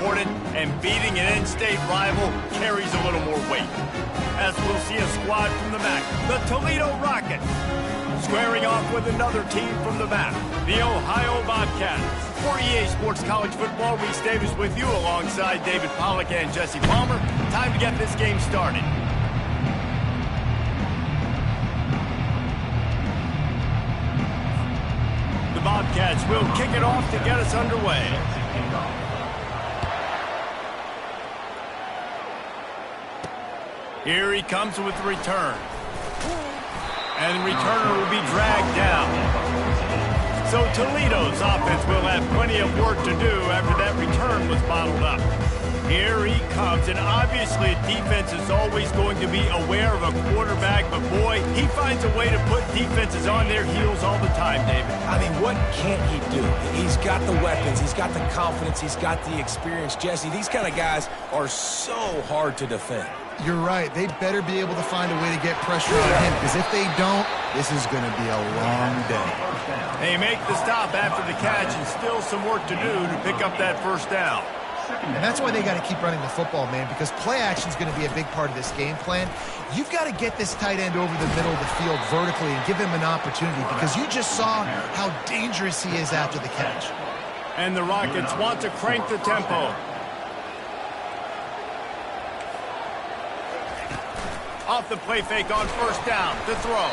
important, and beating an in-state rival carries a little more weight. As we'll see a squad from the MAC, the Toledo Rockets, squaring off with another team from the MAC, the Ohio Bobcats. For EA Sports College Football, Reese Davis with you alongside David Pollack and Jesse Palmer. Time to get this game started. The Bobcats will kick it off to get us underway. Here he comes with the return. And the returner will be dragged down. So Toledo's offense will have plenty of work to do after that return was bottled up. Here he comes, and obviously defense is always going to be aware of a quarterback, but boy, he finds a way to put defenses on their heels all the time, David. I mean, what can't he do? He's got the weapons, he's got the confidence, he's got the experience. Jesse, these kind of guys are so hard to defend. You're right. They better be able to find a way to get pressure on him, because if they don't, this is going to be a long day. They make the stop after the catch, and still some work to do to pick up that first down. And that's why they got to keep running the football, man, because play action is going to be a big part of this game plan. You've got to get this tight end over the middle of the field vertically and give him an opportunity, because you just saw how dangerous he is after the catch. And the Rockets want to crank the tempo. Off the play fake on first down, the throw.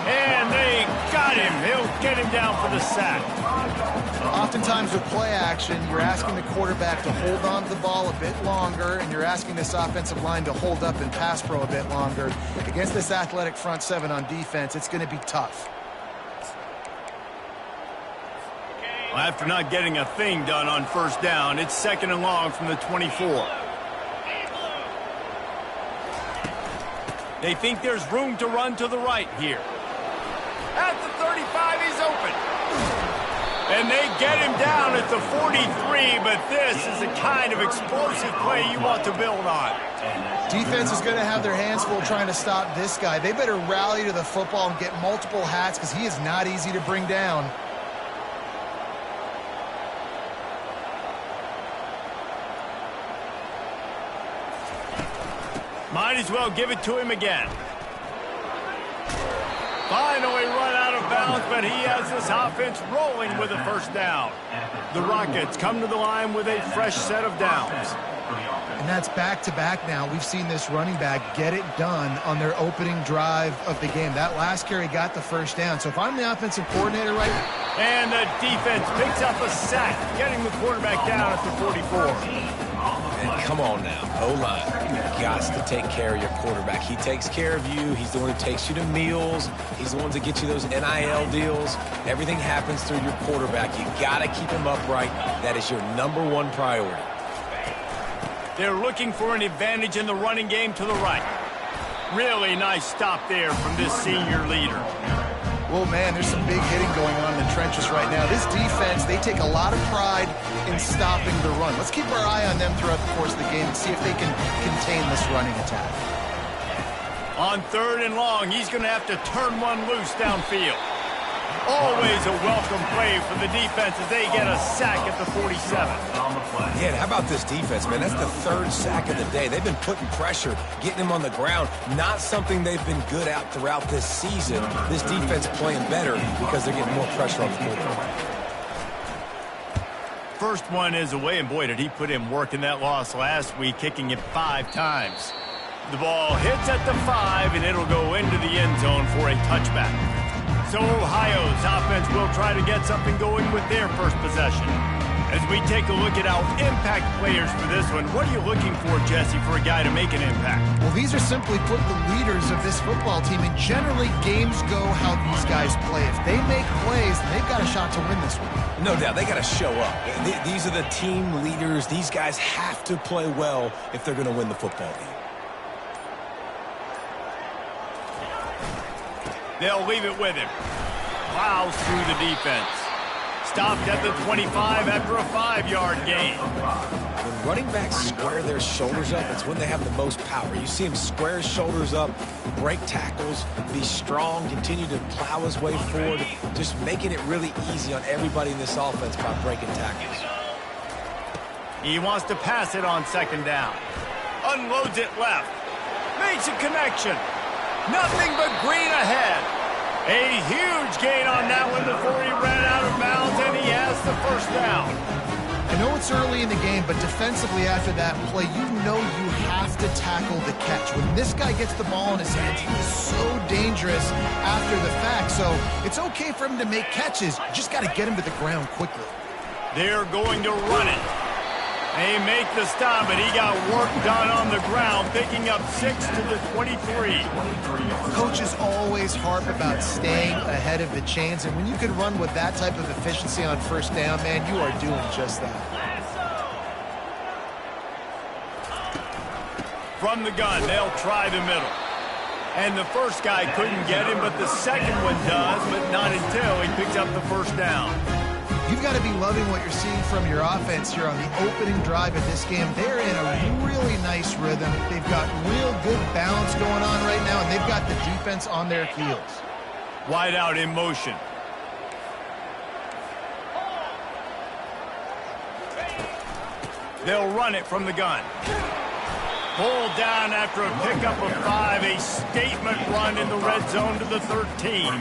And they got him. He'll get him down for the sack. Oftentimes with play action, you're asking the quarterback to hold on to the ball a bit longer, and you're asking this offensive line to hold up and pass pro a bit longer. Against this athletic front seven on defense, it's going to be tough. Well, after not getting a thing done on first down, it's second and long from the 24. They think there's room to run to the right here. At the 35, he's open. And they get him down at the 43, but this is the kind of explosive play you want to build on. Defense is going to have their hands full trying to stop this guy. They better rally to the football and get multiple hats, because he is not easy to bring down. Might as well give it to him again. Finally run out of bounds, but he has this offense rolling with a first down. The Rockets come to the line with a fresh set of downs. And that's back-to-back now. We've seen this running back get it done on their opening drive of the game. That last carry got the first down. So if I'm the offensive coordinator right now. And the defense picks up a sack, getting the quarterback down at the 44. And come on now, O-line, you've got to take care of your quarterback. He takes care of you. He's the one who takes you to meals. He's the one to get you those NIL deals. Everything happens through your quarterback. You got to keep him upright. That is your #1 priority. They're looking for an advantage in the running game to the right. Really nice stop there from this senior leader. Well, man, there's some big hitting going on in the trenches right now. This defense, they take a lot of pride in stopping the run. Let's keep our eye on them throughout the course of the game and see if they can contain this running attack. On third and long, he's going to have to turn one loose downfield. Always a welcome play for the defense as they get a sack at the 47. Yeah, and how about this defense, man? That's the third sack of the day. They've been putting pressure, getting him on the ground. Not something they've been good at throughout this season. This defense playing better because they're getting more pressure on the quarterback. First one is away, and boy, did he put in work in that loss last week, kicking it 5 times. The ball hits at the 5, and it'll go into the end zone for a touchback. So Ohio's offense will try to get something going with their first possession. As we take a look at our impact players for this one, what are you looking for, Jesse, for a guy to make an impact? Well, these are simply put the leaders of this football team, and generally games go how these guys play. If they make plays, then they've got a shot to win this one. No doubt, they got to show up. These are the team leaders. These guys have to play well if they're going to win the football game. They'll leave it with him. Plows through the defense. Stopped at the 25 after a 5-yard gain. When running backs square their shoulders up, it's when they have the most power. You see him square his shoulders up, break tackles, be strong, continue to plow his way forward, just making it really easy on everybody in this offense by breaking tackles. He wants to pass it on second down. Unloads it left. Makes a connection. Nothing but green ahead. A huge gain on that one before he ran out of bounds, and he has the first down. I know it's early in the game, but defensively after that play, you know you have to tackle the catch. When this guy gets the ball in his hands, he is so dangerous after the fact. So it's okay for him to make catches. You just got to get him to the ground quickly. They're going to run it. They make the stop, but he got work done on the ground, picking up 6 to the 23. Coaches always harp about staying ahead of the chains, and when you can run with that type of efficiency on first down, man, you are doing just that. From the gun, they'll try the middle. And the first guy couldn't get him, but the second one does, but not until he picks up the first down. You've got to be loving what you're seeing from your offense here on the opening drive of this game. They're in a really nice rhythm. They've got real good balance going on right now, and they've got the defense on their heels. Wide out in motion. They'll run it from the gun. Pulled down after a pickup of 5, a statement run in the red zone to the 13.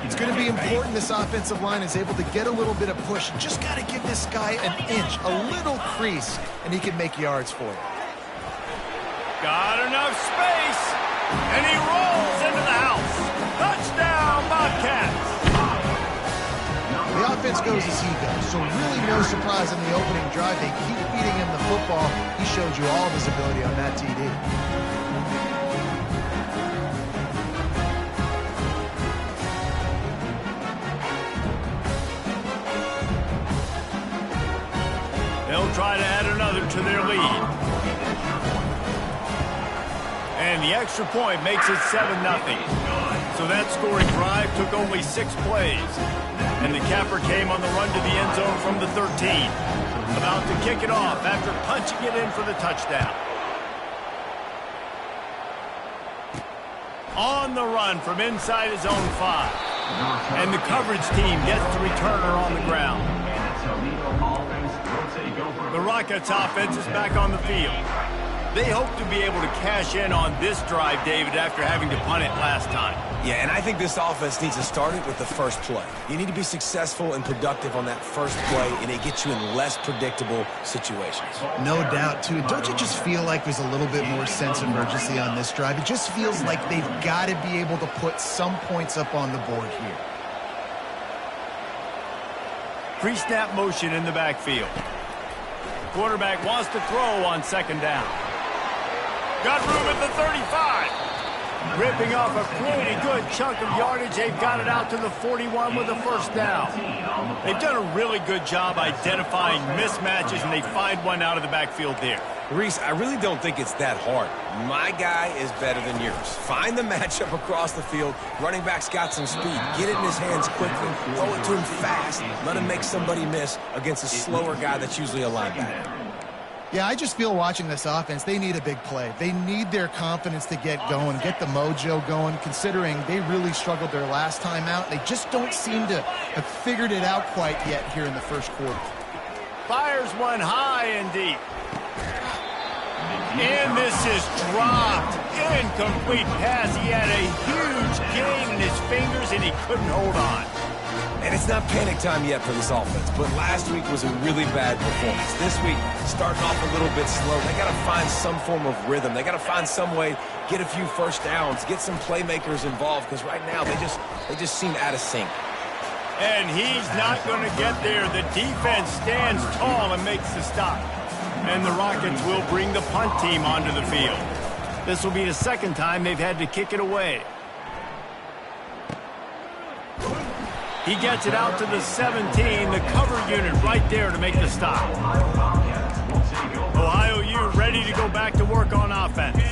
It's going to be important this offensive line is able to get a little bit of push. Just got to give this guy an inch, a little crease, and he can make yards for you. Got enough space, and he rolls into the house. Touchdown, Bobcats. The offense goes as he goes, so really no surprise in the opening drive. They keep feeding him the football. He showed you all of his ability on that TD. They'll try to add another to their lead. And the extra point makes it 7-0. So that scoring drive took only 6 plays. And the capper came on the run to the end zone from the 13. About to kick it off after punching it in for the touchdown. On the run from inside his own 5. And the coverage team gets the returner on the ground. The Rockets offense is back on the field. They hope to be able to cash in on this drive, David, after having to punt it last time. Yeah, and I think this offense needs to start it with the first play. You need to be successful and productive on that first play, and it gets you in less predictable situations. No doubt, too. Don't you just feel like there's a little bit more sense of urgency on this drive? It just feels like they've got to be able to put some points up on the board here. Pre-snap motion in the backfield. Quarterback wants to throw on second down. Got room at the 35. Ripping off a pretty good chunk of yardage. They've got it out to the 41 with a first down. They've done a really good job identifying mismatches, and they find one out of the backfield there. Reese, I really don't think it's that hard. My guy is better than yours. Find the matchup across the field. Running back's got some speed. Get it in his hands quickly. Throw it to him fast. Let him make somebody miss against a slower guy that's usually a linebacker. Yeah, I just feel watching this offense, they need a big play. They need their confidence to get going, get the mojo going, considering they really struggled their last time out. They just don't seem to have figured it out quite yet here in the first quarter. Fires one high and deep. And this is dropped. Incomplete pass. He had a huge gain in his fingers, and he couldn't hold on. And it's not panic time yet for this offense, but last week was a really bad performance. This week, starting off a little bit slow. They got to find some form of rhythm. They got to find some way, get a few first downs, get some playmakers involved, because right now they just seem out of sync. And he's not going to get there. The defense stands tall and makes the stop. And the Rockets will bring the punt team onto the field. This will be the second time they've had to kick it away. He gets it out to the 17, the cover unit right there to make the stop. Ohio U ready to go back to work on offense.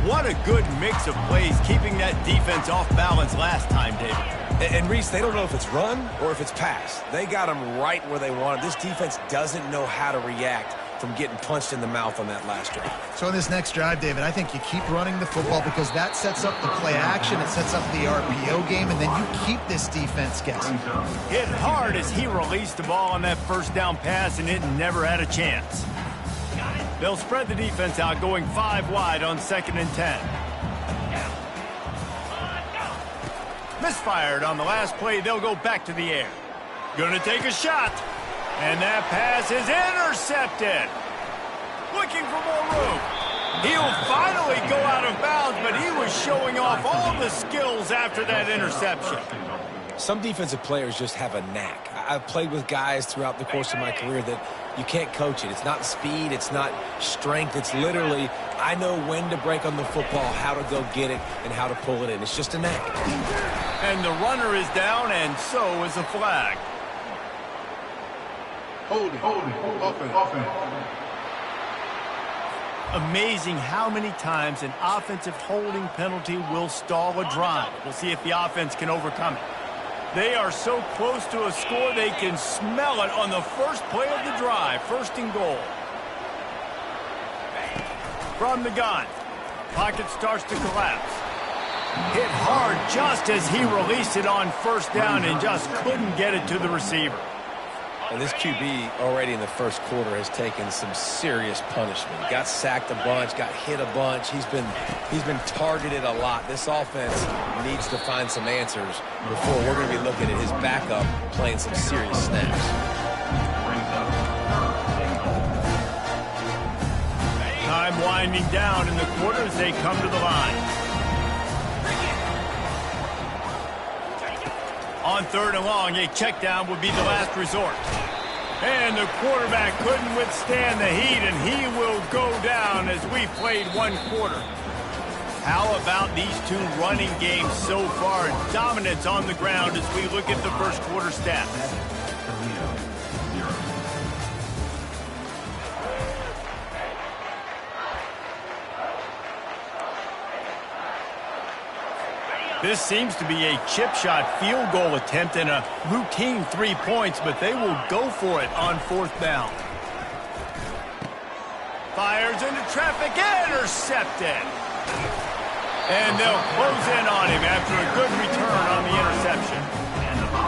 What a good mix of plays, keeping that defense off balance last time, David. And Reese, they don't know if it's run or if it's pass. They got them right where they want it. This defense doesn't know how to react from getting punched in the mouth on that last drive. So in this next drive, David, I think you keep running the football because that sets up the play action, it sets up the RPO game, and then you keep this defense guessing. Hit hard as he released the ball on that first down pass, and it never had a chance. They'll spread the defense out, going 5 wide on 2nd and 10. Misfired on the last play. They'll go back to the air. Gonna take a shot. And that pass is intercepted. Looking for more room. He'll finally go out of bounds, but he was showing off all the skills after that interception. Some defensive players just have a knack. I've played with guys throughout the course of my career that you can't coach it. It's not speed, it's not strength. It's literally, I know when to break on the football, how to go get it, and how to pull it in. It's just a knack. And the runner is down, and so is a flag. Holding, offense. Amazing how many times an offensive holding penalty will stall a drive. We'll see if the offense can overcome it. They are so close to a score, they can smell it on the first play of the drive. 1st and goal. From the gun. Pocket starts to collapse. Hit hard just as he released it on 1st down and just couldn't get it to the receiver. And this QB already in the first quarter has taken some serious punishment. Got sacked a bunch, got hit a bunch. He's been targeted a lot. This offense needs to find some answers before we're going to be looking at his backup playing some serious snaps. Time winding down in the quarter as they come to the line. On 3rd and long, a check down would be the last resort. And the quarterback couldn't withstand the heat, and he will go down as we played 1 quarter. How about these 2 running games so far? Dominance on the ground as we look at the first quarter stats. This seems to be a chip shot field goal attempt and a routine 3 points, but they will go for it on 4th down. Fires into traffic, intercepted. And they'll close in on him after a good return on the interception.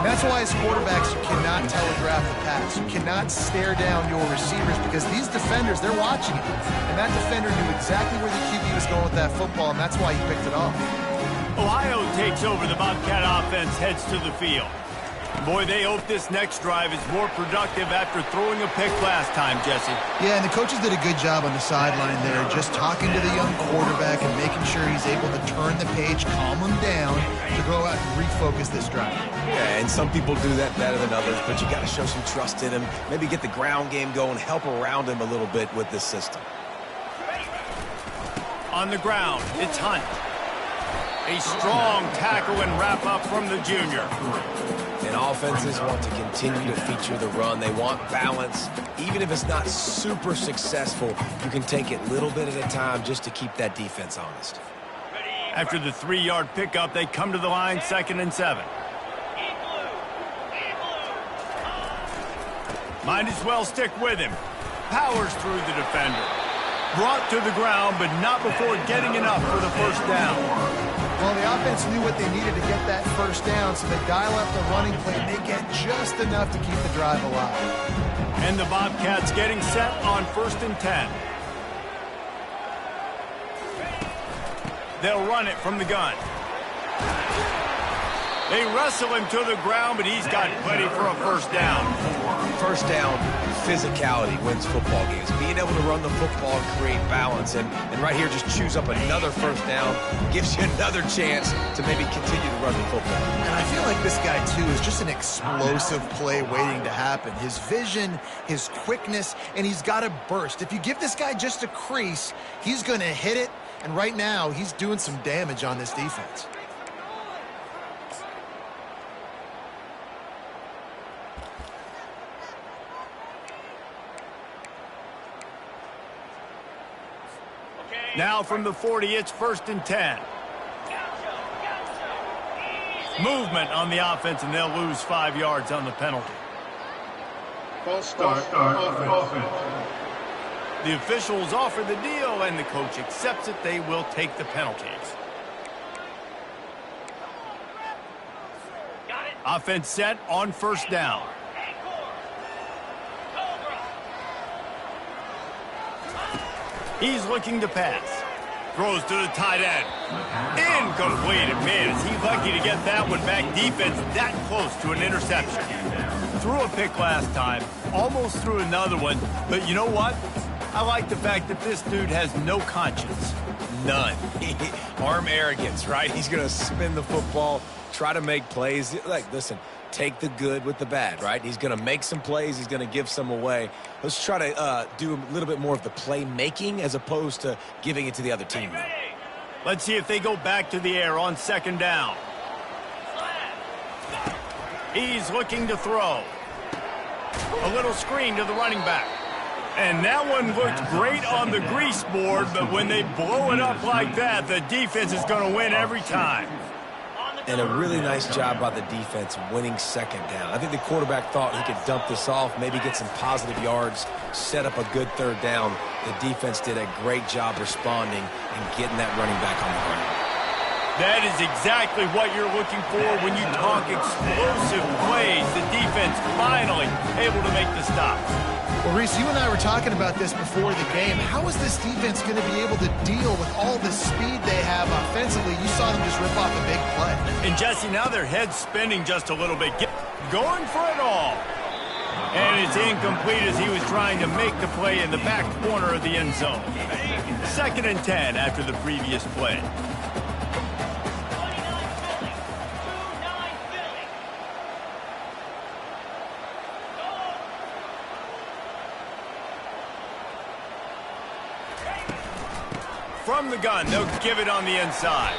That's why as quarterbacks you cannot telegraph the pass. You cannot stare down your receivers because these defenders, they're watching it. And that defender knew exactly where the QB was going with that football, and that's why he picked it off. Ohio takes over. The Bobcat offense heads to the field. Boy, they hope this next drive is more productive after throwing a pick last time, Jesse. Yeah, and the coaches did a good job on the sideline there, just talking to the young quarterback and making sure he's able to turn the page, calm him down, to go out and refocus this drive. Yeah, and some people do that better than others, but you got to show some trust in him, maybe get the ground game going, help around him a little bit with this system. On the ground, it's Hunt. A strong tackle and wrap-up from the junior. And offenses want to continue to feature the run. They want balance. Even if it's not super successful, you can take it little bit at a time just to keep that defense honest. After the 3-yard pickup, they come to the line, 2nd and 7. Might as well stick with him. Powers through the defender. Brought to the ground, but not before getting enough for the 1st down. Well, the offense knew what they needed to get that 1st down, so they dial up the running play, and they get just enough to keep the drive alive. And the Bobcats getting set on 1st and 10. They'll run it from the gun. They wrestle him to the ground, but he's got plenty for a 1st down. 1st down, physicality wins football games. Being able to run the football and create balance. And right here, just choose up another 1st down. Gives you another chance to maybe continue to run the football. And I feel like this guy, too, is just an explosive play waiting to happen. His vision, his quickness, and he's got a burst. If you give this guy just a crease, he's going to hit it. And right now, he's doing some damage on this defense. Now from the 40, it's 1st and 10. Movement on the offense, and they'll lose 5 yards on the penalty. False start, offense. The officials offer the deal, and the coach accepts it. They will take the penalties. Offense set on first down. He's looking to pass. Throws to the tight end. Incomplete. Man, is he lucky to get that one back. Defense that close to an interception. Threw a pick last time. Almost threw another one. But you know what? I like the fact that this dude has no conscience. None. Arm arrogance, right? He's going to spin the football, try to make plays. Like, listen, take the good with the bad, right? He's going to make some plays. He's going to give some away. Let's try to do a little bit more of the playmaking as opposed to giving it to the other team. Let's see if they go back to the air on second down. He's looking to throw. A little screen to the running back. And that one looked great on the grease board, but when they blow it up like that, the defense is going to win every time. And a really nice job by the defense winning second down. I think the quarterback thought he could dump this off, maybe get some positive yards, set up a good third down. The defense did a great job responding and getting that running back on the ground. That is exactly what you're looking for when you talk explosive plays. The defense finally able to make the stop. Well, Reese, you and I were talking about this before the game. How is this defense going to be able to deal with all the speed they have offensively? You saw them just rip off a big play. And, Jesse, now their head's spinning just a little bit. Going for it all. And it's incomplete as he was trying to make the play in the back corner of the end zone. 2nd and 10 after the previous play. From the gun, they'll give it on the inside.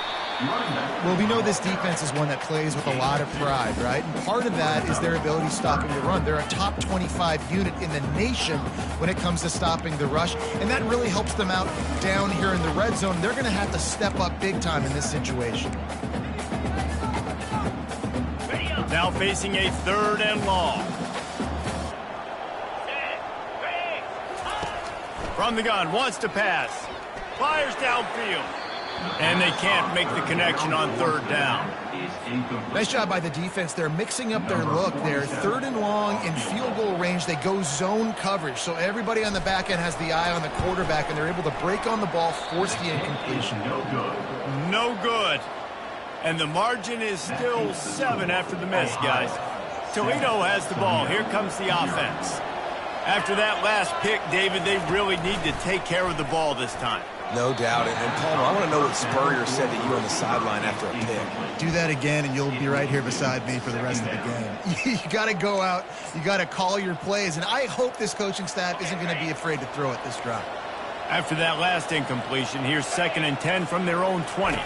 Well, we know this defense is one that plays with a lot of pride, right? And part of that is their ability stopping the run. They're a top 25 unit in the nation when it comes to stopping the rush, and that really helps them out down here in the red zone. They're going to have to step up big time in this situation. Now facing a 3rd and long. From the gun, wants to pass. Fires downfield. And they can't make the connection on 3rd down. Nice job by the defense. They're mixing up their look. They're 3rd and long in field goal range. They go zone coverage. So everybody on the back end has the eye on the quarterback, and they're able to break on the ball, force the incompletion. No good. And the margin is still 7 after the miss, guys. Toledo has the ball. Here comes the offense. After that last pick, David, they really need to take care of the ball this time. No doubt. And Palmer, I want to know what Spurrier said to you on the sideline after a pick. Do that again, and you'll be right here beside me for the rest of the game. You got to go out. You got to call your plays. And I hope this coaching staff isn't going to be afraid to throw it this drive. After that last incompletion, here's 2nd and 10 from their own 20.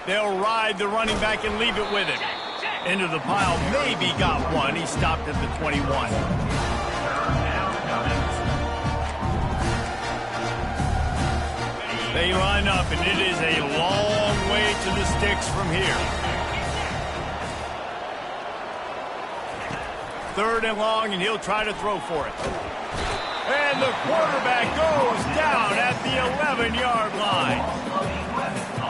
They'll ride the running back and leave it with him. Into the pile, maybe got one. He stopped at the 21. They line up, and it is a long way to the sticks from here. 3rd and long, and he'll try to throw for it. And the quarterback goes down at the 11-yard line.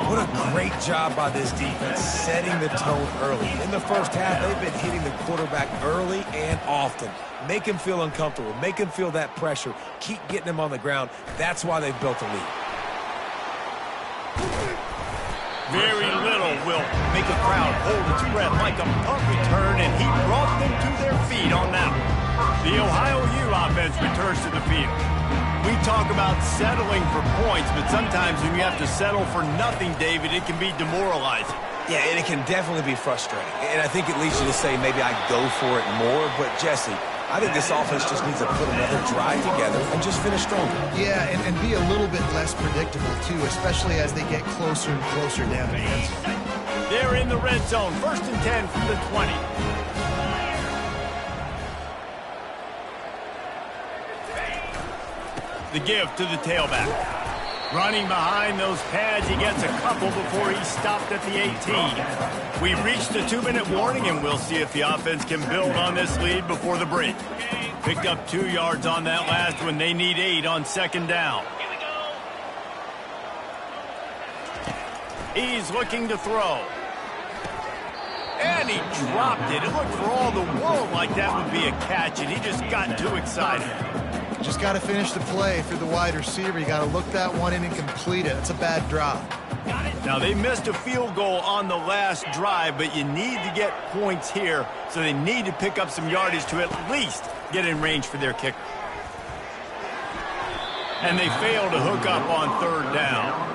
What a great job by this defense setting the tone early. In the first half, they've been hitting the quarterback early and often. Make him feel uncomfortable. Make him feel that pressure. Keep getting him on the ground. That's why they've built a lead. Very little will make a crowd hold its breath like a punt return, and he brought them to their feet on that one. The Ohio U offense returns to the field. We talk about settling for points, but sometimes when you have to settle for nothing, David, it can be demoralizing. Yeah, and it can definitely be frustrating. And I think it leads you to say maybe I go for it more. But, Jesse, I think this offense just needs to put another drive together and just finish stronger. Yeah, and be a little bit less predictable, too, especially as they get closer and closer down to the end zone. They're in the red zone. 1st and 10 from the 20. The give to the tailback. Running behind those pads, he gets a couple before he stopped at the 18. We've reached the 2-minute warning, and we'll see if the offense can build on this lead before the break. Picked up 2 yards on that last one. They need 8 on second down. He's looking to throw. And he dropped it. It looked for all the world like that would be a catch, and he just got too excited. Just got to finish the play through the wide receiver. You got to look that one in and complete it. It's a bad drop. Now, they missed a field goal on the last drive, but you need to get points here, so they need to pick up some yardage to at least get in range for their kicker. And they fail to hook up on third down.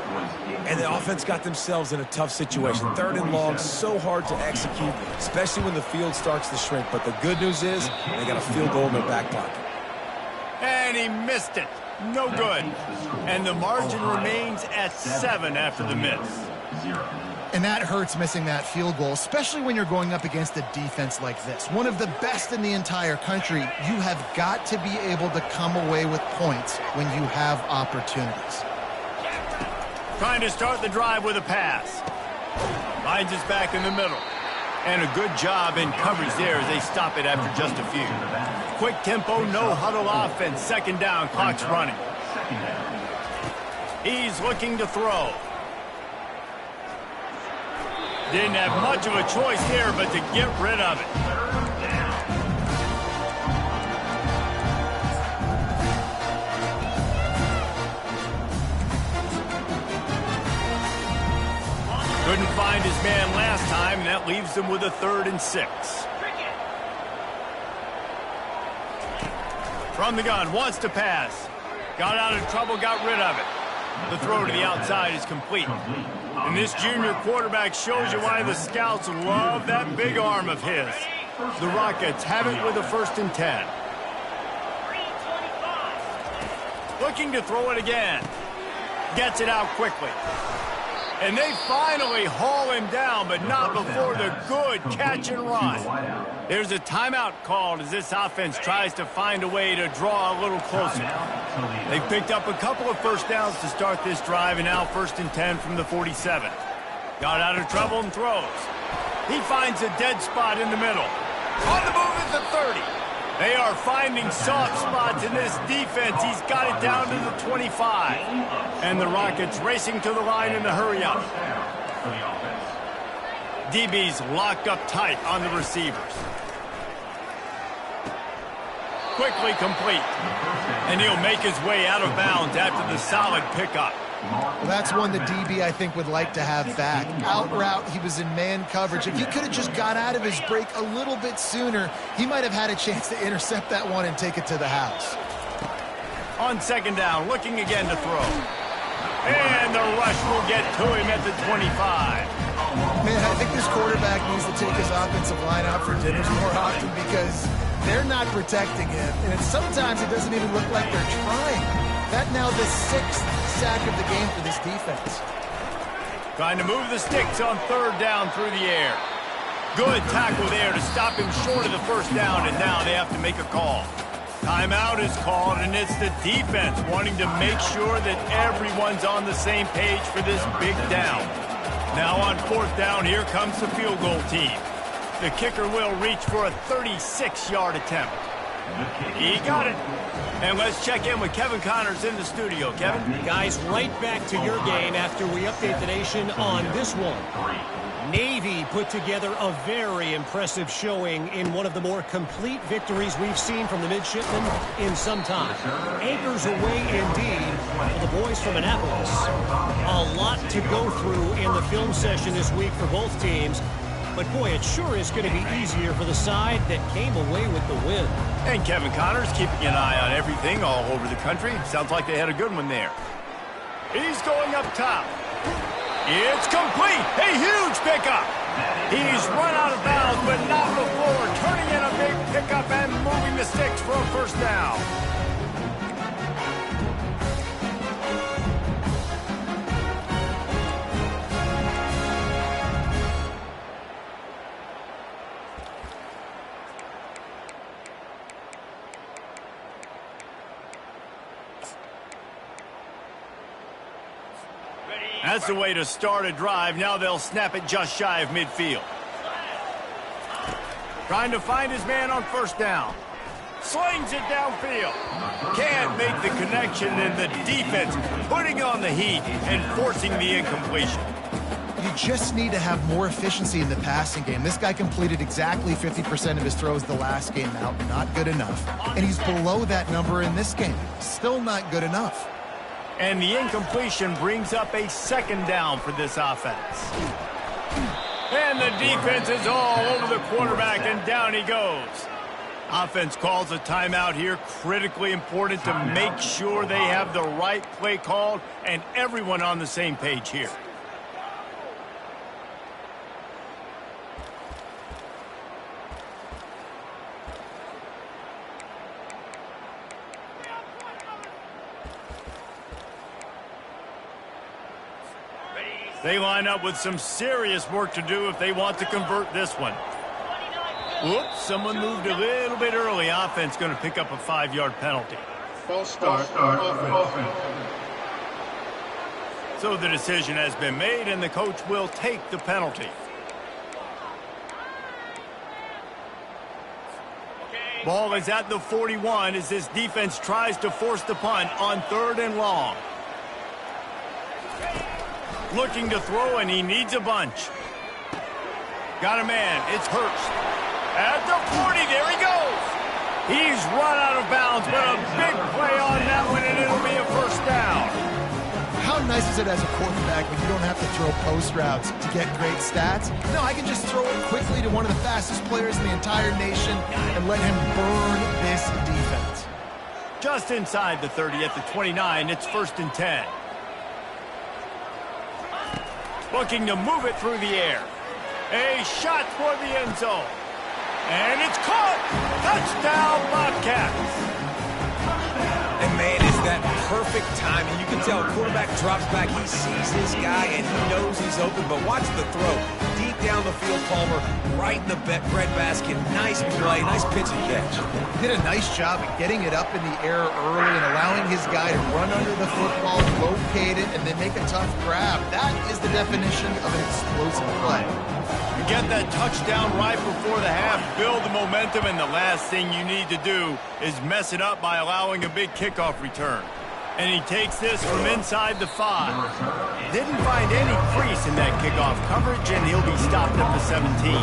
And the offense got themselves in a tough situation. Third and long, so hard to execute, especially when the field starts to shrink. But the good news is they got a field goal in their back pocket. And he missed it. No good. And the margin remains at 7 after the miss. And that hurts, missing that field goal, especially when you're going up against a defense like this. One of the best in the entire country. You have got to be able to come away with points when you have opportunities. Trying to start the drive with a pass. Finds his back in the middle. And a good job in coverage there as they stop it after just a few. Quick tempo, no huddle offense. Second down, clock's running. He's looking to throw. Didn't have much of a choice there, but to get rid of it. Couldn't find his man last time, and that leaves them with a 3rd and 6. From the gun, wants to pass. Got out of trouble, got rid of it. The throw to the outside is complete. And this junior quarterback shows you why the scouts love that big arm of his. The Rockets have it with a 1st and 10. Looking to throw it again. Gets it out quickly. And they finally haul him down, but not before the good catch and run. There's a timeout called as this offense tries to find a way to draw a little closer. They've picked up a couple of first downs to start this drive, and now 1st and 10 from the 47. Got out of trouble and throws. He finds a dead spot in the middle. On the move at the 30. They are finding soft spots in this defense. He's got it down to the 25. And the Rockets racing to the line in the hurry-up. DB's locked up tight on the receivers. Quickly complete. And he'll make his way out of bounds after the solid pickup. Well, that's one the DB, I think, would like to have back. Out route, he was in man coverage. If he could have just got out of his break a little bit sooner, he might have had a chance to intercept that one and take it to the house. On second down, looking again to throw. And the rush will get to him at the 25. Man, I think this quarterback needs to take his offensive line out for dinners more often because they're not protecting him. And sometimes it doesn't even look like they're trying. That now the 6th sack of the game for this defense. Trying to move the sticks on third down through the air. Good tackle there to stop him short of the first down, and now they have to make a call. Timeout is called, and it's the defense wanting to make sure that everyone's on the same page for this big down. Now on 4th down, here comes the field goal team. The kicker will reach for a 36-yard attempt. He got it. And let's check in with Kevin Connors in the studio. Kevin? Guys, right back to your game after we update the nation on this one. Navy put together a very impressive showing in one of the more complete victories we've seen from the midshipmen in some time. Anchors away indeed for the boys from Annapolis. A lot to go through in the film session this week for both teams. But, boy, it sure is going to be easier for the side that came away with the win. And Kevin Connors keeping an eye on everything all over the country. Sounds like they had a good one there. He's going up top. It's complete. A huge pickup. He's run out of bounds, but not before turning in a big pickup and moving the sticks for a first down. That's the way to start a drive. Now they'll snap it just shy of midfield. Trying to find his man on first down. slings it downfield. Can't make the connection, and the defense putting on the heat and forcing the incompletion. You just need to have more efficiency in the passing game. This guy completed exactly 50% of his throws the last game out. Not good enough. And he's below that number in this game. Still not good enough. And the incompletion brings up a second down for this offense. And the defense is all over the quarterback, and down he goes. Offense calls a timeout here. Critically important to make sure they have the right play called and everyone on the same page here. They line up with some serious work to do if they want to convert this one. Whoops, someone moved a little bit early. Offense going to pick up a 5-yard penalty. False start. Offense. So the decision has been made, and the coach will take the penalty. Ball is at the 41 as this defense tries to force the punt on 3rd and long. Looking to throw, and he needs a bunch. Got a man. It's Hurst. At the 40, there he goes. He's run out of bounds, but a big play on that one, and it'll be a first down. How nice is it as a quarterback when you don't have to throw post routes to get great stats? No, I can just throw it quickly to one of the fastest players in the entire nation and let him burn this defense. Just inside the 30 at the 29, it's 1st and 10. Looking to move it through the air. A shot for the end zone. And it's caught. Touchdown, Bobcats. And, man, is that perfect timing. You can tell quarterback drops back. He sees his guy, and he knows he's open. But watch the throw. Deep down the field, Palmer, right in the bread basket. Nice play, nice pitch and catch. Did a nice job of getting it up in the air early and allowing his guy to run under the football, locate it, and then make a tough grab. That is the definition of an explosive play. You get that touchdown right before the half, build the momentum, and the last thing you need to do is mess it up by allowing a big kickoff return. And he takes this from inside the 5. Didn't find any crease in that kickoff coverage, and he'll be stopped at the 17.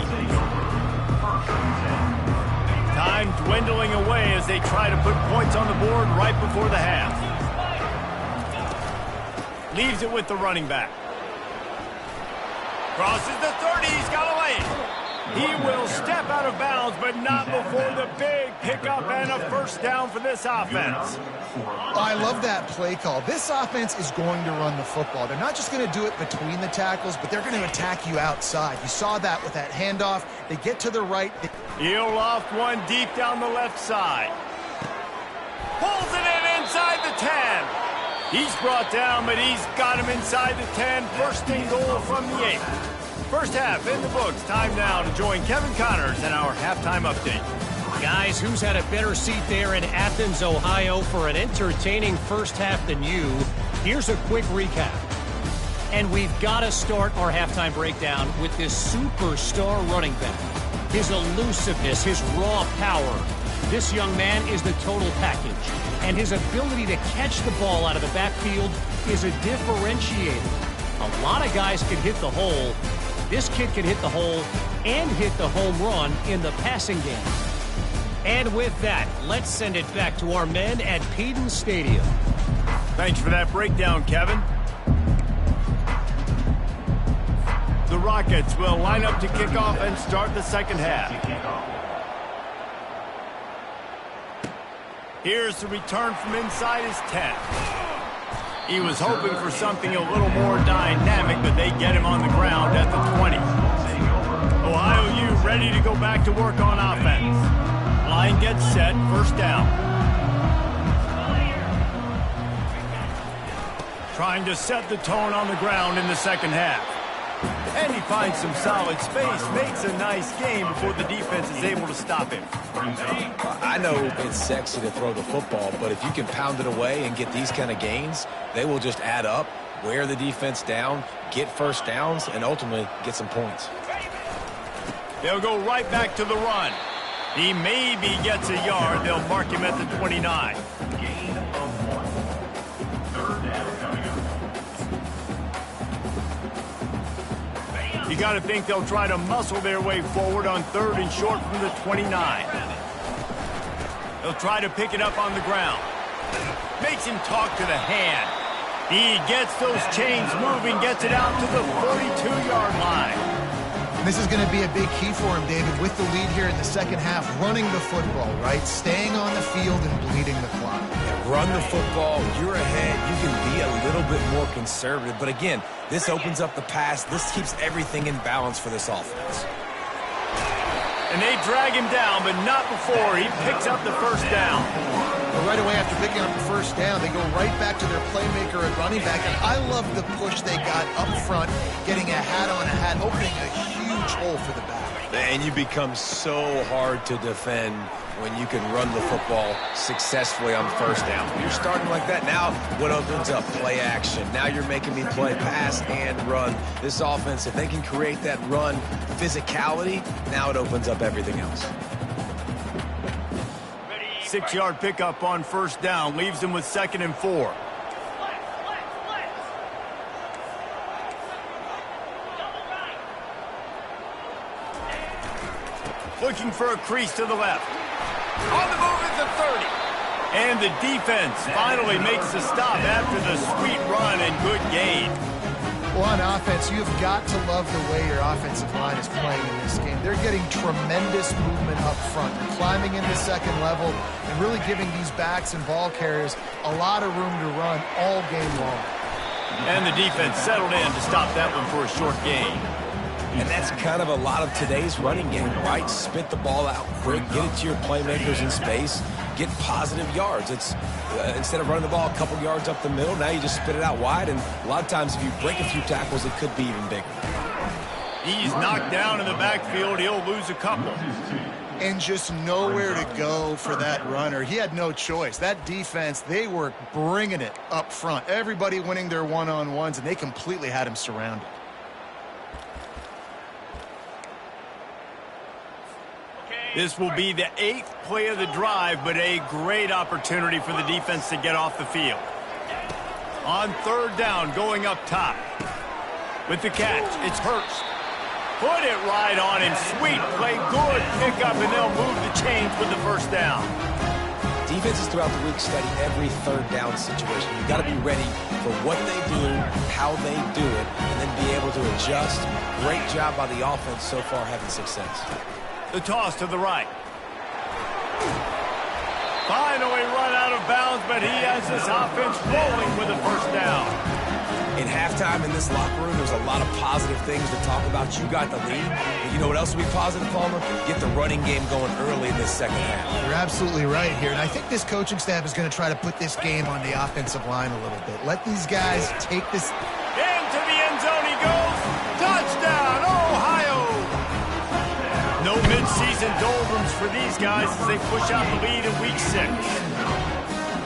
Time dwindling away as they try to put points on the board right before the half. Leaves it with the running back. Crosses the 30, he's got a lane. He will step out of bounds, but not before the big pickup and a first down for this offense. I love that play call. This offense is going to run the football. They're not just going to do it between the tackles, but they're going to attack you outside. You saw that with that handoff. They get to the right. He'll loft one deep down the left side. Pulls it in inside the 10. He's brought down, but he's got him inside the 10. First and goal from the 8. First half in the books. Time now to join Kevin Connors in our halftime update. Guys, who's had a better seat there in Athens, Ohio for an entertaining first half than you? Here's a quick recap. And we've got to start our halftime breakdown with this superstar running back. His elusiveness, his raw power. This young man is the total package. And his ability to catch the ball out of the backfield is a differentiator. A lot of guys can hit the hole. This kid can hit the hole and hit the home run in the passing game. And with that, let's send it back to our men at Peden Stadium. Thanks for that breakdown, Kevin. The Rockets will line up to kick off and start the second half. Here's the return from inside his 10. He was hoping for something a little more dynamic, but they get him on the ground at the 20. Ohio U ready to go back to work on offense. Line gets set, first down. Trying to set the tone on the ground in the second half. And he finds some solid space, makes a nice game before the defense is able to stop him. I know it's sexy to throw the football, but if you can pound it away and get these kind of gains, they will just add up, wear the defense down, get first downs, and ultimately get some points. They'll go right back to the run. He maybe gets a yard. They'll mark him at the 29. You got to think they'll try to muscle their way forward on 3rd and short from the 29. They'll try to pick it up on the ground. Makes him talk to the hand. He gets those chains moving, gets it out to the 42-yard line. This is going to be a big key for him, David, with the lead here in the second half, running the football, right? Staying on the field and bleeding the clock. Yeah, run the football. You're ahead. You can be a little bit more conservative. But again, this opens up the pass. This keeps everything in balance for this offense. And they drag him down, but not before he picks up the first down. Well, right away after picking up the first down, they go right back to their playmaker at running back. And I love the push they got up front, getting a hat on a hat, opening a huge hole for the back. And you become so hard to defend when you can run the football successfully on first down. When you're starting like that, now what opens up? Play action. Now you're making me play pass and run. This offense, if they can create that run physicality, now it opens up everything else. 6-yard pickup on first down leaves them with 2nd and 4. Looking for a crease to the left. On the move at the 30. And the defense finally makes the stop after the sweet run and good gain. Well, on offense, you've got to love the way your offensive line is playing in this game. They're getting tremendous movement up front. They're climbing into second level and really giving these backs and ball carriers a lot of room to run all game long. And the defense settled in to stop that one for a short gain. And that's kind of a lot of today's running game, right? Spit the ball out quick, get it to your playmakers in space, get positive yards. It's instead of running the ball a couple yards up the middle, now you just spit it out wide, and a lot of times if you break a few tackles, it could be even bigger. He's knocked down in the backfield. He'll lose a couple. And just nowhere to go for that runner. He had no choice. That defense, they were bringing it up front. Everybody winning their one-on-ones, and they completely had him surrounded. This will be the 8th play of the drive, but a great opportunity for the defense to get off the field. On 3rd down, going up top. With the catch, it's Hurst. Put it right on him. Sweet play, good pickup, and they'll move the chains with the first down. Defenses throughout the week study every 3rd down situation. You've got to be ready for what they do, how they do it, and then be able to adjust. Great job by the offense so far having success. The toss to the right. Finally run out of bounds, but he has this offense rolling with the first down. In halftime in this locker room, there's a lot of positive things to talk about. You got the lead. But you know what else will be positive, Palmer? Get the running game going early in this second half. You're absolutely right here. And I think this coaching staff is going to try to put this game on the offensive line a little bit. Let these guys take this. Into the end zone he goes. Touchdown, Ohio! No mid-season doldrums for these guys as they push out the lead in week 6.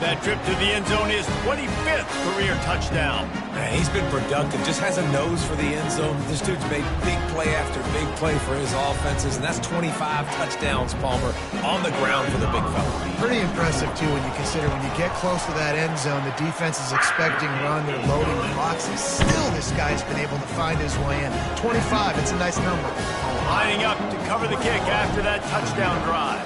That trip to the end zone is 25th career touchdown. Man, he's been productive, just has a nose for the end zone. This dude's made big play after big play for his offenses, and that's 25 touchdowns, Palmer, on the ground for the big fella. Pretty impressive, too, when you consider when you get close to that end zone, the defense is expecting run, they're loading the box, and still this guy's been able to find his way in. 25, it's a nice number. Lining up to cover the kick after that touchdown drive.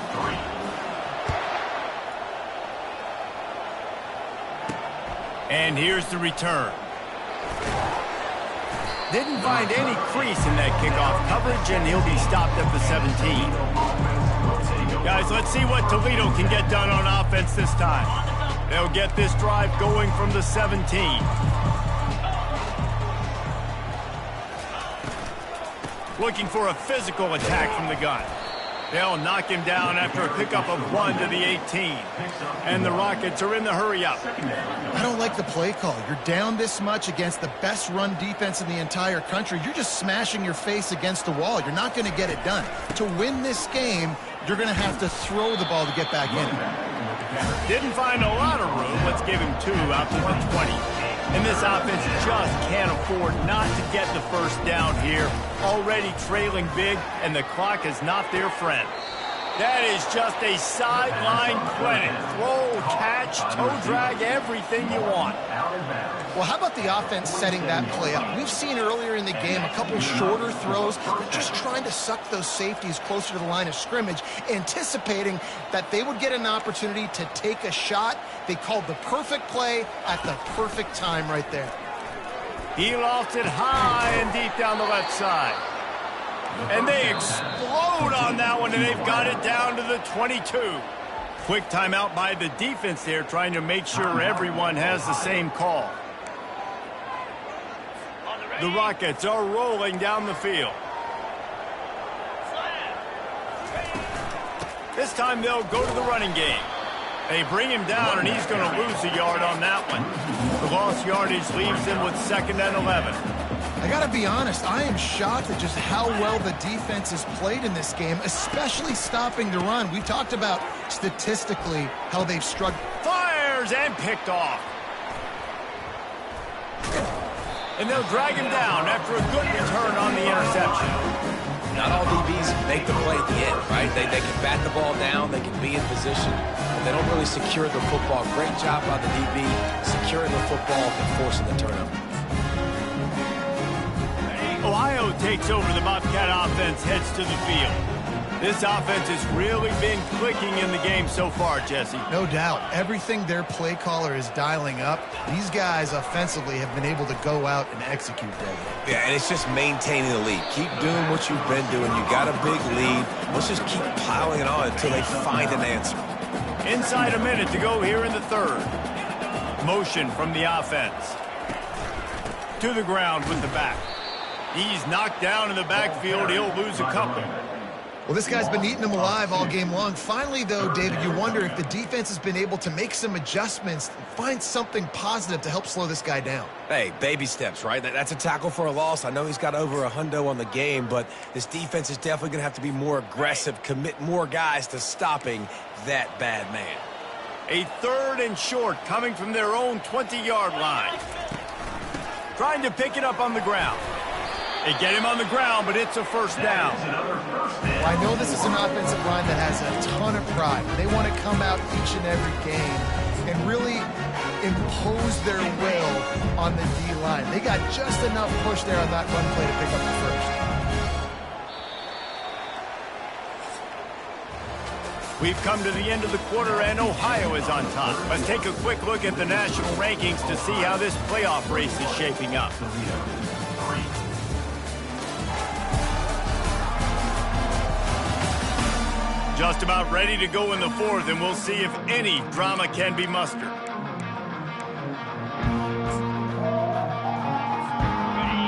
And here's the return. Didn't find any crease in that kickoff coverage, and he'll be stopped at the 17. Guys, let's see what Toledo can get done on offense this time. They'll get this drive going from the 17. Looking for a physical attack from the gun. They'll knock him down after a pickup of 1 to the 18. And the Rockets are in the hurry-up. I don't like the play call. You're down this much against the best run defense in the entire country. You're just smashing your face against the wall. You're not going to get it done. To win this game, you're going to have to throw the ball to get back in. Didn't find a lot of room. Let's give him 2 out to the 20. And this offense just can't afford not to get the first down here. Already trailing big, and the clock is not their friend. That is just a sideline clinic. Throw, catch, toe drag, everything you want. Well, how about the offense setting that play up? We've seen earlier in the game a couple shorter throws. They're just trying to suck those safeties closer to the line of scrimmage, anticipating that they would get an opportunity to take a shot. They called the perfect play at the perfect time right there. He lofts it high and deep down the left side. And they explode on that one, and they've got it down to the 22. Quick timeout by the defense there, trying to make sure everyone has the same call. The Rockets are rolling down the field. This time they'll go to the running game. They bring him down, and he's going to lose a yard on that one. The lost yardage leaves him with 2nd and 11. I got to be honest, I am shocked at just how well the defense has played in this game, especially stopping the run. We talked about statistically how they've struggled. Fires and picked off. And they'll drag him down after a good return on the interception. Not all DBs make the play at the end, right? They can bat the ball down, they can be in position, but they don't really secure the football. Great job by the DB securing the football and forcing the turnover. Ohio takes over. The Bobcat offense heads to the field. This offense has really been clicking in the game so far, Jesse. No doubt. Everything their play caller is dialing up, these guys offensively have been able to go out and execute that. Yeah, and it's just maintaining the lead. Keep doing what you've been doing. You got a big lead. Let's just keep piling it on until they find an answer. Inside a minute to go here in the third. Motion from the offense. To the ground with the back. He's knocked down in the backfield. He'll lose a couple. Well, this guy's been eating them alive all game long. Finally, though, David, you wonder if the defense has been able to make some adjustments, find something positive to help slow this guy down. Hey, baby steps, right? That's a tackle for a loss. I know he's got over $100 on the game, but this defense is definitely going to have to be more aggressive, commit more guys to stopping that bad man. A 3rd and short coming from their own 20-yard line. Trying to pick it up on the ground. They get him on the ground, but it's a first down. Well, I know this is an offensive line that has a ton of pride. They want to come out each and every game and really impose their will on the D-line. They got just enough push there on that run play to pick up the first. We've come to the end of the quarter, and Ohio is on top. Let's take a quick look at the national rankings to see how this playoff race is shaping up. Just about ready to go in the fourth, and we'll see if any drama can be mustered.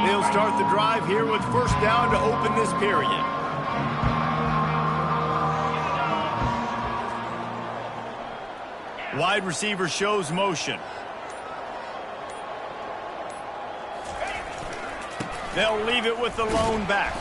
They'll start the drive here with first down to open this period. Wide receiver shows motion. They'll leave it with the lone back.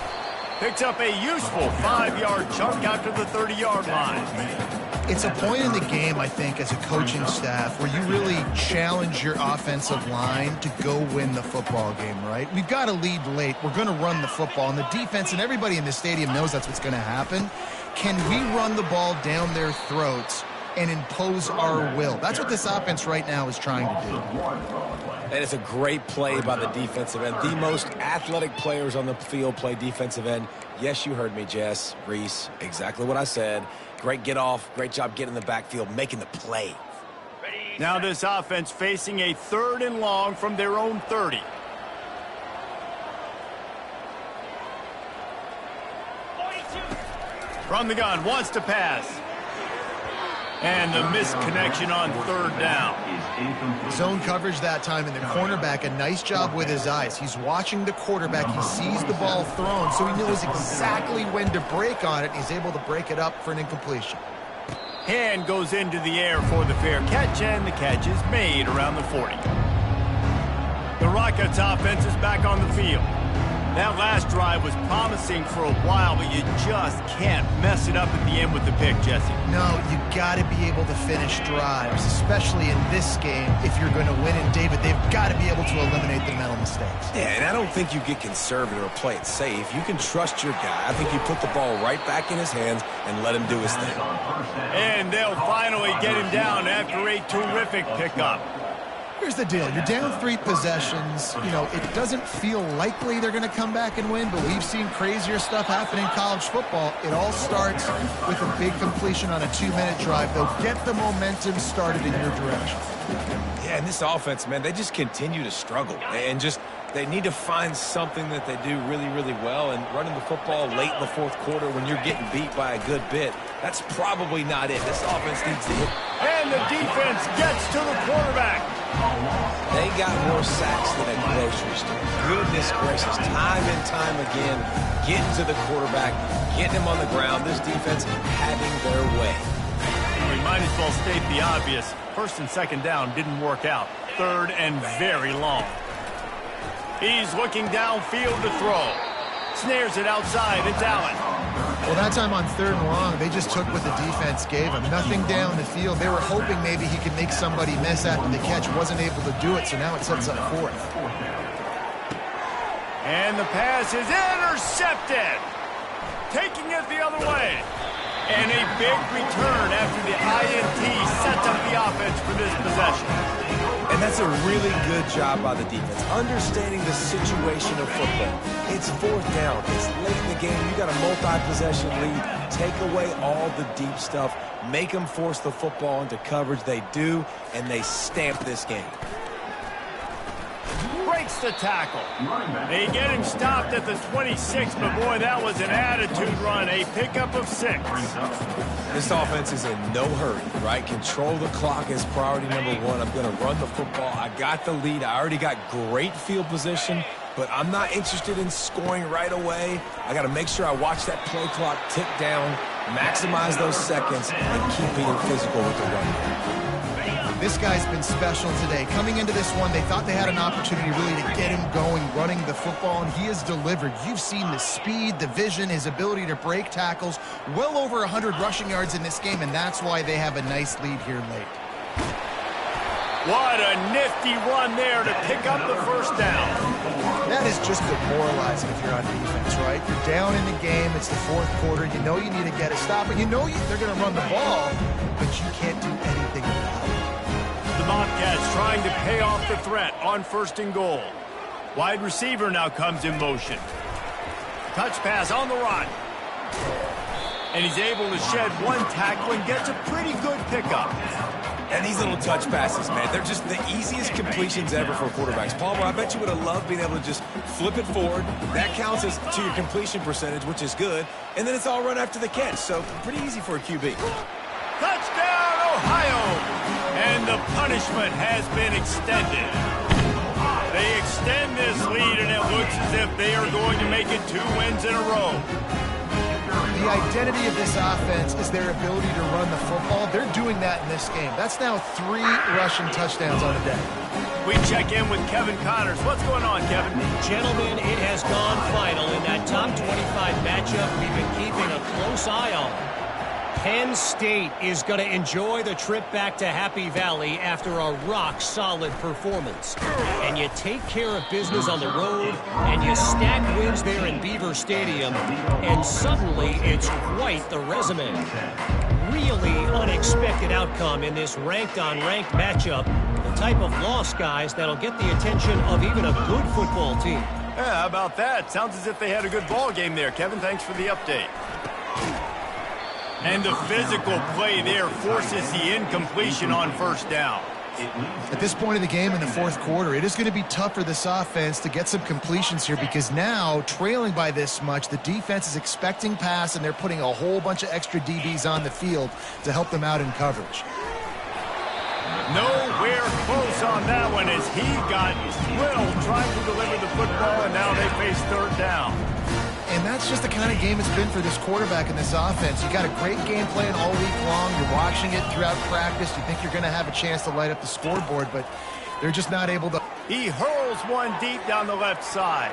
Picks up a useful 5-yard chunk out to the 30-yard line. It's a point in the game, I think, as a coaching staff where you really challenge your offensive line to go win the football game, right? We've got to lead late. We're going to run the football. And the defense and everybody in the stadium knows that's what's going to happen. Can we run the ball down their throats and impose our will? That's what this offense right now is trying to do. And it's a great play by the defensive end. The most athletic players on the field play defensive end. Yes, you heard me, Jess, Reese, exactly what I said. Great get off, great job getting in the backfield, making the play. Now this offense facing a 3rd and long from their own 30. From the gun, wants to pass. And the missed connection on 3rd down. Zone coverage that time, and the cornerback, a nice job with his eyes. He's watching the quarterback. He sees the ball thrown, so he knows exactly when to break on it. He's able to break it up for an incompletion. Hand goes into the air for the fair catch, and the catch is made around the 40. The Rockets offense is back on the field. That last drive was promising for a while, but you just can't mess it up at the end with the pick, Jesse. No, you got to be able to finish drives, especially in this game. If you're going to win, and David, they've got to be able to eliminate the mental mistakes. Yeah, and I don't think you get conservative or play it safe. You can trust your guy. I think you put the ball right back in his hands and let him do his thing. And they'll finally get him down after a terrific pickup. Here's the deal. You're down 3 possessions. You know, it doesn't feel likely they're going to come back and win, but we've seen crazier stuff happen in college football. It all starts with a big completion on a 2-minute drive. They'll get the momentum started in your direction. Yeah, and this offense, man, they just continue to struggle. And they need to find something that they do really, really well. And running the football late in the fourth quarter when you're getting beat by a good bit, that's probably not it. This offense needs to hit. And the defense gets to the quarterback. They got more sacks than a grocery store. Goodness gracious, time and time again, getting to the quarterback, getting him on the ground. This defense having their way. We might as well state the obvious. First and second down didn't work out. Third and very long. He's looking downfield to throw. Snares it outside. It's Allen. Well, that time on 3rd and long, they just took what the defense gave him. Nothing down the field. They were hoping maybe he could make somebody miss after the catch. Wasn't able to do it, so now it sets up 4th. And the pass is intercepted. Taking it the other way. And a big return after the INT sets up the offense for this possession. And that's a really good job by the defense, understanding the situation of football. It's 4th down. It's late in the game. You got a multi-possession lead. Take away all the deep stuff. Make them force the football into coverage. They do, and they stamp this game. Breaks the tackle. They get him stopped at the 26, but boy, that was an attitude run. A pickup of 6. This offense is in no hurry, right? Control the clock is priority number 1. I'm going to run the football. I got the lead. I already got great field position, but I'm not interested in scoring right away. I got to make sure I watch that play clock tick down, maximize those seconds, and keep being physical with the run. This guy's been special today. Coming into this one, they thought they had an opportunity really to get him going, running the football, and he has delivered. You've seen the speed, the vision, his ability to break tackles. Well over 100 rushing yards in this game, and that's why they have a nice lead here late. What a nifty run there to pick up the 1st down. That is just demoralizing if you're on defense, right? You're down in the game. It's the 4th quarter. You know you need to get a stop, and you know they're going to run the ball, but you can't do anything about it. The Bobcats trying to pay off the threat on 1st and goal. Wide receiver now comes in motion. Touch pass on the run. And he's able to shed 1 tackle and gets a pretty good pickup. And these little touch passes, man, they're just the easiest completions ever for quarterbacks. Palmer, I bet you would have loved being able to just flip it forward. That counts as to your completion percentage, which is good. And then it's all run after the catch, so pretty easy for a QB. Touchdown, Ohio! And the punishment has been extended. They extend this lead, and it looks as if they are going to make it 2 wins in a row. The identity of this offense is their ability to run the football. They're doing that in this game. That's now 3 rushing touchdowns on a day. We check in with Kevin Connors. What's going on, Kevin? Gentlemen, it has gone final in that top 25 matchup we've been keeping a close eye on. Penn State is going to enjoy the trip back to Happy Valley after a rock-solid performance. And you take care of business on the road, and you stack wins there in Beaver Stadium, and suddenly it's quite the resume. Really unexpected outcome in this ranked-on-ranked matchup. The type of loss, guys, that'll get the attention of even a good football team. Yeah, how about that? Sounds as if they had a good ball game there, Kevin. Thanks for the update. And the physical play there forces the incompletion on 1st down. At this point of the game in the 4th quarter, it is going to be tough for this offense to get some completions here because now, trailing by this much, the defense is expecting pass, and they're putting a whole bunch of extra DBs on the field to help them out in coverage. Nowhere close on that one as he got thrilled trying to deliver the football, and now they face 3rd down. And that's just the kind of game it's been for this quarterback in this offense. You got a great game plan all week long. You're watching it throughout practice. You think you're going to have a chance to light up the scoreboard, but they're just not able to. He hurls one deep down the left side.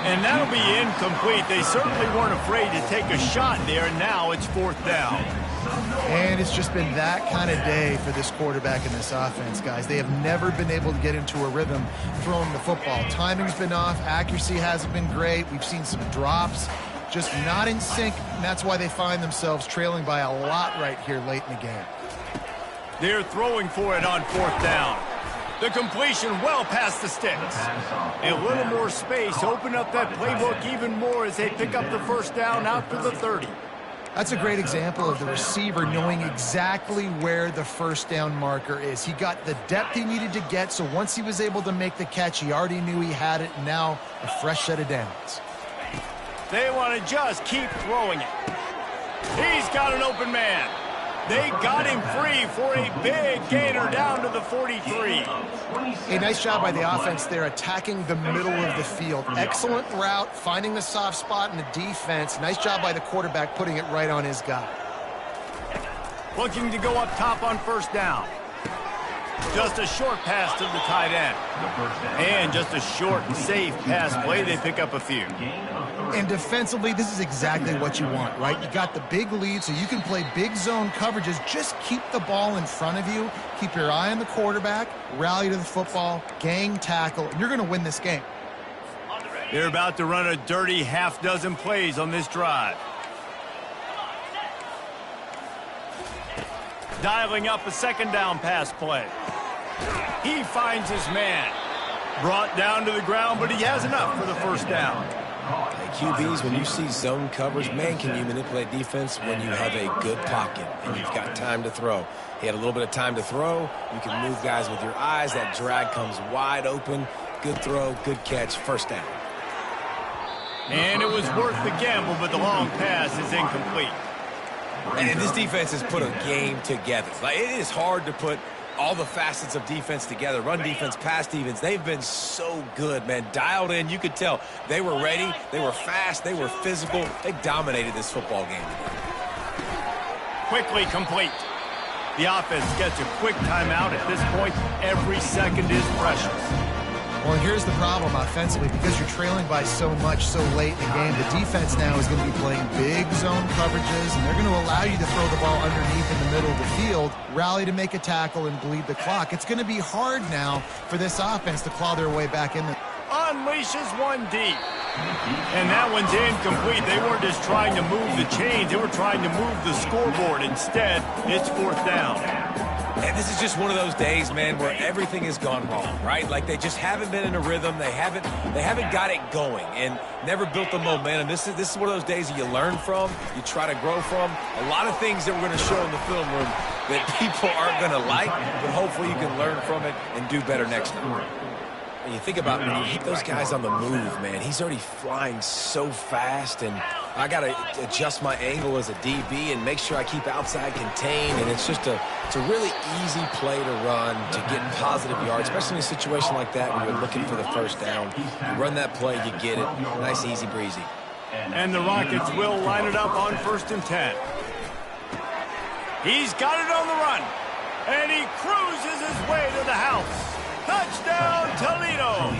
And that'll be incomplete. They certainly weren't afraid to take a shot there, and now it's 4th down. And it's just been that kind of day for this quarterback in this offense, guys. They have never been able to get into a rhythm throwing the football. Timing's been off. Accuracy hasn't been great. We've seen some drops. Just not in sync, and that's why they find themselves trailing by a lot right here late in the game. They're throwing for it on 4th down. The completion well past the sticks. A little more space. Open up that playbook even more as they pick up the 1st down out to the 30. That's a great example of the receiver knowing exactly where the 1st down marker is. He got the depth he needed to get, so once he was able to make the catch, he already knew he had it, and now a fresh set of downs. They want to just keep throwing it. He's got an open man. They got him free for a big gainer down to the 43. A nice job by the offense there, attacking the middle of the field. Excellent route, finding the soft spot in the defense. Nice job by the quarterback putting it right on his guy. Looking to go up top on 1st down. Just a short pass to the tight end. And just a short, safe pass play. They pick up a few. And defensively, this is exactly what you want, right? You got the big lead, so you can play big zone coverages. Just keep the ball in front of you. Keep your eye on the quarterback. Rally to the football. Gang tackle. And you're going to win this game. They're about to run a dirty half-dozen plays on this drive. Dialing up a 2nd down pass play. He finds his man. Brought down to the ground, but he has enough for the 1st down. Hey, QBs, when you see zone coverage, man, can you manipulate defense when you have a good pocket and you've got time to throw? He had a little bit of time to throw. You can move guys with your eyes. That drag comes wide open. Good throw, good catch, 1st down. And it was worth the gamble, but the long pass is incomplete. And this defense has put a game together. Like, it is hard to put all the facets of defense together. Run defense, pass defense. They've been so good, man. Dialed in. You could tell they were ready. They were fast. They were physical. They dominated this football game today. Quickly complete. The offense gets a quick timeout. At this point, every second is precious. Well, here's the problem offensively. Because you're trailing by so much so late in the game, the defense now is going to be playing big zone coverages, and they're going to allow you to throw the ball underneath in the middle of the field, rally to make a tackle, and bleed the clock. It's going to be hard now for this offense to claw their way back in. Unleashes one deep. And that one's incomplete. They weren't just trying to move the chains. They were trying to move the scoreboard. Instead, it's 4th down. And this is just one of those days, man, where everything has gone wrong, right? Like, they just haven't been in a rhythm. They haven't got it going and never built the momentum. This is one of those days that you learn from, you try to grow from. A lot of things that we're going to show in the film room that people aren't going to like, but hopefully you can learn from it and do better next time. When you think about when you hit those guys on the move, man, he's already flying so fast, and I got to adjust my angle as a DB and make sure I keep outside contained, and it's a really easy play to run to get positive yards, especially in a situation like that when you're looking for the 1st down. You run that play, you get it. Nice, easy breezy. And the Rockets will line it up on 1st and 10. He's got it on the run, and he cruises his way to the house. Touchdown, Toledo!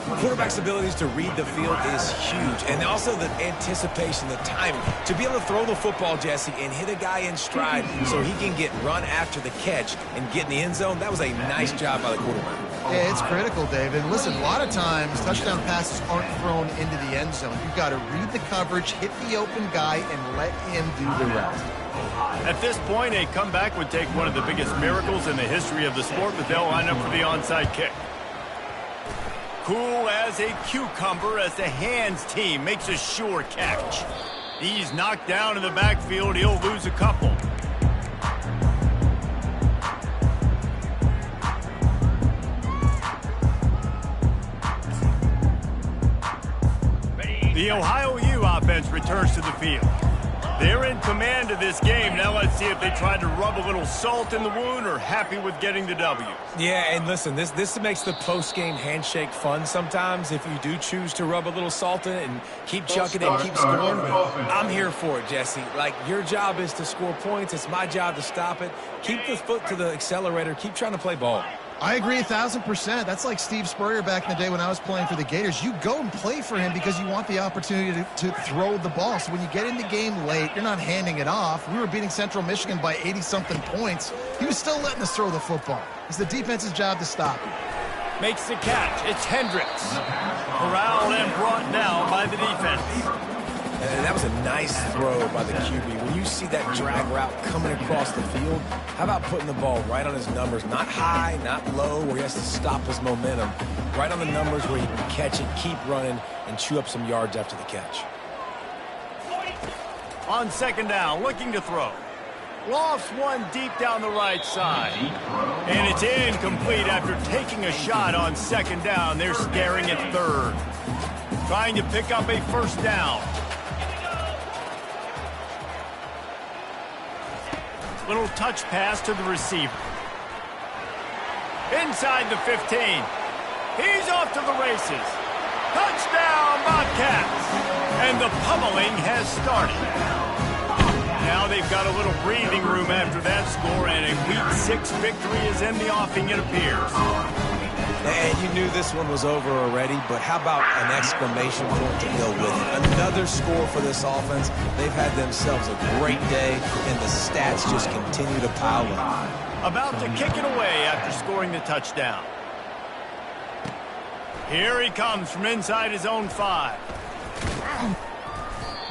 The quarterback's abilities to read the field is huge, and also the anticipation, the timing. To be able to throw the football, Jesse, and hit a guy in stride so he can get run after the catch and get in the end zone, that was a nice job by the quarterback. Yeah, it's critical, David. Listen, a lot of times touchdown passes aren't thrown into the end zone. You've got to read the coverage, hit the open guy, and let him do the rest. At this point, a comeback would take one of the biggest miracles in the history of the sport, but they'll line up for the onside kick. Cool as a cucumber as the hands team makes a sure catch. He's knocked down in the backfield. He'll lose a couple. The Ohio U offense returns to the field. They're in command of this game. Now let's see if they try to rub a little salt in the wound or happy with getting the W. Yeah, and listen, this makes the post-game handshake fun sometimes if you do choose to rub a little salt in it and keep chucking it and keep scoring. I'm here for it, Jesse. Like, your job is to score points. It's my job to stop it. Keep the foot to the accelerator. Keep trying to play ball. I agree 1,000%. That's like Steve Spurrier back in the day when I was playing for the Gators. You go and play for him because you want the opportunity to throw the ball. So when you get in the game late, you're not handing it off. We were beating Central Michigan by 80-something points. He was still letting us throw the football. It's the defense's job to stop him. Makes the catch. It's Hendricks. Corralled and brought down by the defense. And that was a nice throw by the QB. When you see that drag route coming across the field, how about putting the ball right on his numbers? Not high, not low, where he has to stop his momentum. Right on the numbers where he can catch it, keep running, and chew up some yards after the catch. On second down, looking to throw. Lofts one deep down the right side. And it's incomplete after taking a shot on second down. They're staring at third. Trying to pick up a first down. Little touch pass to the receiver. Inside the 15. He's off to the races. Touchdown, Bobcats! And the pummeling has started. Now they've got a little breathing room after that score, and a Week 6 victory is in the offing, it appears. And you knew this one was over already, but how about an exclamation point to go with it? Another score for this offense. They've had themselves a great day, and the stats just continue to pile up. About to kick it away after scoring the touchdown. Here he comes from inside his own 5.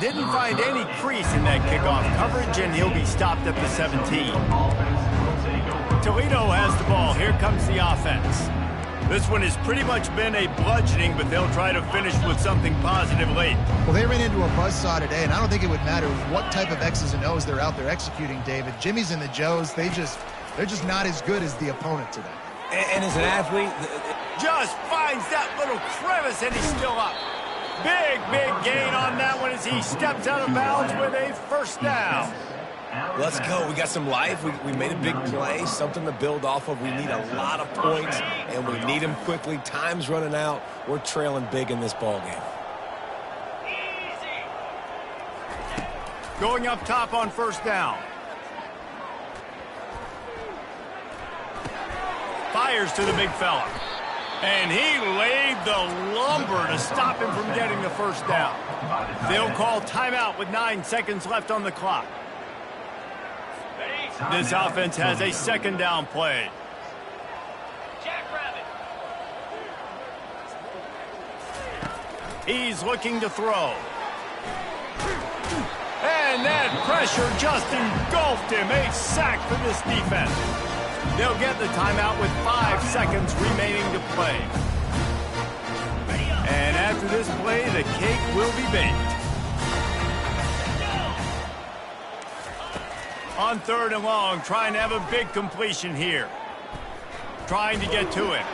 Didn't find any crease in that kickoff coverage, and he'll be stopped at the 17. Toledo has the ball. Here comes the offense. This one has pretty much been a bludgeoning, but they'll try to finish with something positive late. Well, they ran into a buzzsaw today, and I don't think it would matter what type of X's and O's they're out there executing, David. Jimmy's and the Joes, they're just not as good as the opponent today. And as an athlete, just finds that little crevice, and he's still up. Big gain on that one as he steps out of bounds with a first down. Let's go. We got some life. We made a big play, something to build off of. We need a lot of points, and we need them quickly. Time's running out. We're trailing big in this ball game. Going up top on first down. Fires to the big fella. And he laid the lumber to stop him from getting the first down. They'll call timeout with 9 seconds left on the clock. This offense has a second down play. He's looking to throw. And that pressure just engulfed him. A sack for this defense. They'll get the timeout with 5 seconds remaining to play. And after this play, the cake will be baked. On third and long, trying to have a big completion here. Trying to get to it.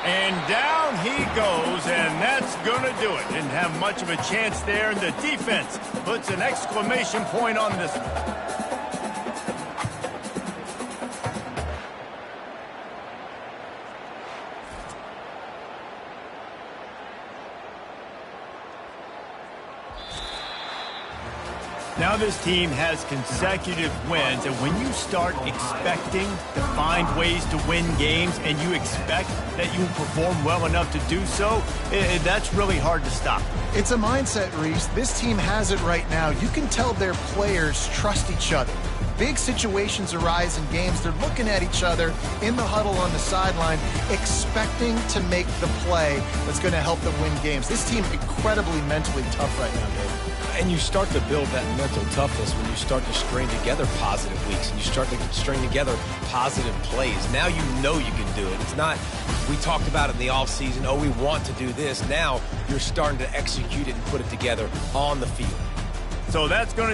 And down he goes, and that's going to do it. Didn't have much of a chance there, and the defense puts an exclamation point on this one. Now this team has consecutive wins, and when you start expecting to find ways to win games and you expect that you will perform well enough to do so, that's really hard to stop. It's a mindset, Reese. This team has it right now. You can tell their players trust each other. Big situations arise in games. They're looking at each other in the huddle on the sideline, expecting to make the play that's going to help them win games. This team incredibly mentally tough right now, David. And you start to build that mental toughness when you start to string together positive weeks and you start to string together positive plays. Now you know you can do it. It's not, we talked about it in the offseason, oh, we want to do this. Now you're starting to execute it and put it together on the field. So that's going to do